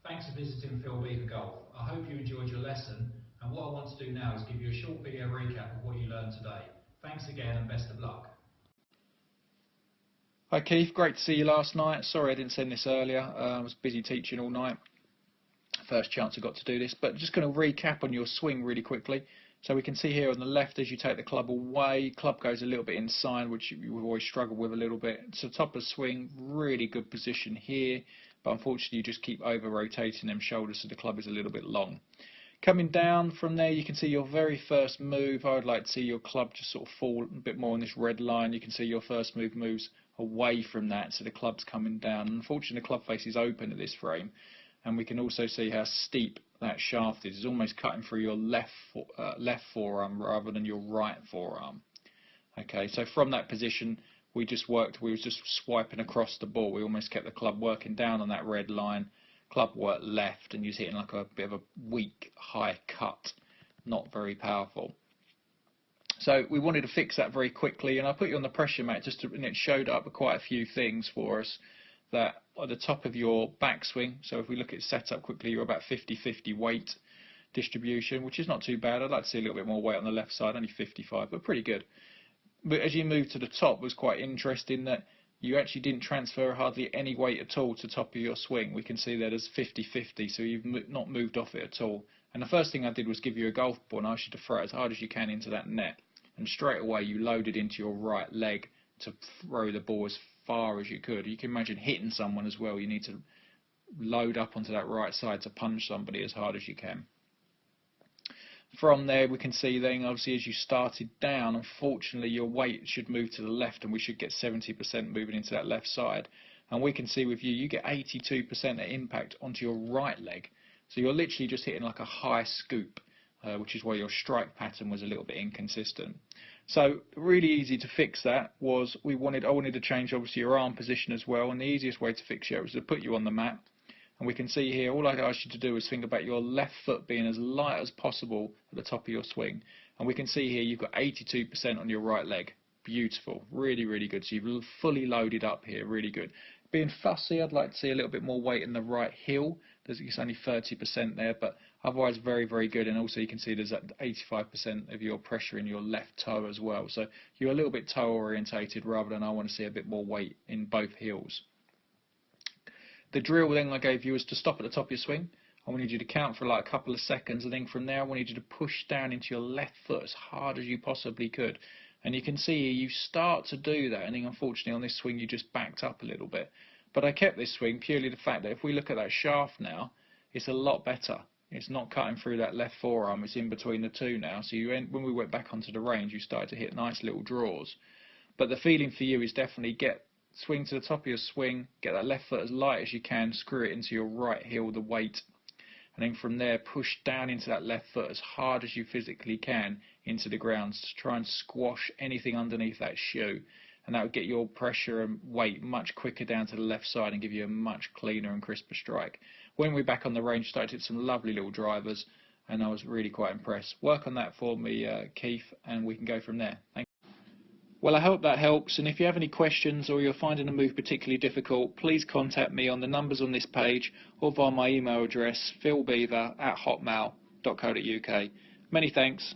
Thanks for visiting Beever Golf. I hope you enjoyed your lesson, and what I want to do now is give you a short video recap of what you learned today. Thanks again and best of luck. Hi Keith, great to see you last night. Sorry I didn't send this earlier, I was busy teaching all night. First chance I got to do this, but just going to recap on your swing really quickly. So we can see here on the left, as you take the club away, club goes a little bit inside, which you always struggle with a little bit. So top of the swing, really good position here, but unfortunately you just keep over rotating them shoulders so the club is a little bit long. Coming down from there, you can see your very first move. I would like to see your club just sort of fall a bit more on this red line. You can see your first move moves away from that, so the club's coming down. Unfortunately, the club face is open at this frame, and we can also see how steep that shaft is. It's almost cutting through your left forearm rather than your right forearm. Okay, so from that position, we was just swiping across the ball. We almost kept the club working down on that red line. Club worked left, and you're hitting like a bit of a weak high cut, not very powerful. So we wanted to fix that very quickly, and I put you on the pressure mat and it showed up quite a few things for us. That at the top of your backswing, so if we look at setup quickly, you're about 50-50 weight distribution, which is not too bad. I'd like to see a little bit more weight on the left side, only 55, but pretty good. But as you move to the top, was quite interesting that you actually didn't transfer hardly any weight at all to the top of your swing. We can see that as 50-50, so you've not moved off it at all. And the first thing I did was give you a golf ball and ask you to throw it as hard as you can into that net. And straight away you loaded into your right leg to throw the ball as far as you could. You can imagine hitting someone as well. You need to load up onto that right side to punch somebody as hard as you can. From there we can see then obviously as you started down, unfortunately your weight should move to the left and we should get 70% moving into that left side. And we can see with you get 82% of impact onto your right leg. So you're literally just hitting like a high scoop, which is why your strike pattern was a little bit inconsistent. So really easy to fix that was I wanted to change obviously your arm position as well, and the easiest way to fix it was to put you on the mat. And we can see here, all I asked you to do is think about your left foot being as light as possible at the top of your swing. And we can see here you've got 82% on your right leg. Beautiful, really, really good. So you've fully loaded up here, really good. Being fussy, I'd like to see a little bit more weight in the right heel. It's only 30% there, but otherwise very, very good. And also you can see there's that 85% of your pressure in your left toe as well. So you're a little bit toe orientated rather than I want to see a bit more weight in both heels. The drill then I gave you was to stop at the top of your swing. I wanted you to count for like a couple of seconds, and then from there I wanted you to push down into your left foot as hard as you possibly could. And you can see here you start to do that, and then unfortunately on this swing you just backed up a little bit. But I kept this swing purely the fact that if we look at that shaft now, it's a lot better. It's not cutting through that left forearm, it's in between the two now. So when we went back onto the range, you started to hit nice little draws. But the feeling for you is definitely swing to the top of your swing, get that left foot as light as you can, screw it into your right heel, the weight, and then from there push down into that left foot as hard as you physically can into the ground to try and squash anything underneath that shoe, and that would get your pressure and weight much quicker down to the left side and give you a much cleaner and crisper strike. When we're back on the range, started to hit some lovely little drivers, and I was really quite impressed. Work on that for me, Keith, and we can go from there. Thank you. Well, I hope that helps, and if you have any questions or you're finding a move particularly difficult, please contact me on the numbers on this page or via my email address philbeaver@hotmail.co.uk. Many thanks.